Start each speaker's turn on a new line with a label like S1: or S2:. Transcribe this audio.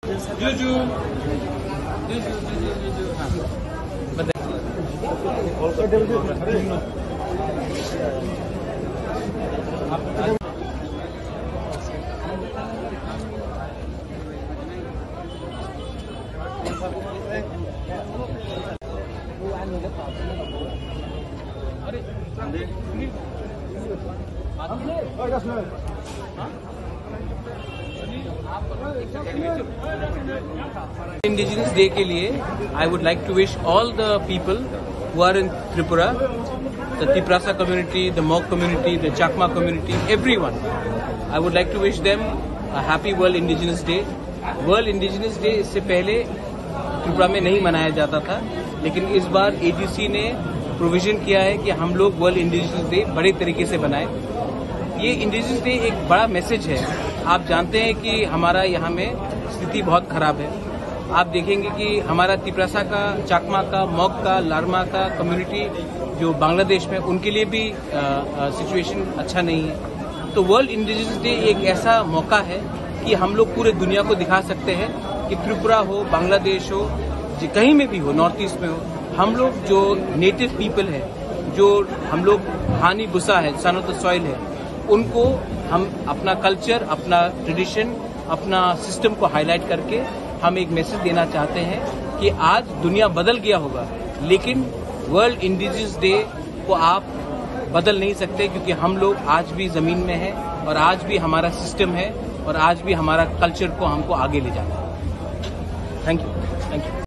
S1: जुजू हाँ indigenous day के लिए I would like to wish all the people who are in Tripura, the Tiprasa community, the Mok community, the Chakma community, everyone. I would like to wish them a happy World Indigenous Day. World Indigenous Day इससे पहले त्रिपुरा में नहीं मनाया जाता था, लेकिन इस बार AGC ने प्रोविजन किया है कि हम लोग वर्ल्ड इंडिजिनस डे बड़े तरीके से बनाएं। ये इंडिजिनस डे एक बड़ा मैसेज है। आप जानते हैं कि हमारा यहाँ में स्थिति बहुत खराब है। आप देखेंगे कि हमारा तिप्रासा का, चाकमा का, मॉक का, लारमा का कम्युनिटी जो बांग्लादेश में, उनके लिए भी सिचुएशन अच्छा नहीं है। तो वर्ल्ड इंडिजिनस डे एक ऐसा मौका है कि हम लोग पूरे दुनिया को दिखा सकते हैं कि त्रिपुरा हो, बांग्लादेश हो, कहीं में भी हो, नॉर्थ ईस्ट में हो, हम लोग जो नेटिव पीपल है, जो हम लोग हानी बुसा है, सन ऑफ द सॉइल है, उनको हम अपना कल्चर, अपना ट्रेडिशन, अपना सिस्टम को हाईलाइट करके हम एक मैसेज देना चाहते हैं कि आज दुनिया बदल गया होगा, लेकिन वर्ल्ड इंडिजिनस डे को आप बदल नहीं सकते, क्योंकि हम लोग आज भी जमीन में हैं और आज भी हमारा सिस्टम है और आज भी हमारा कल्चर को हमको आगे ले जाना है। Thank you.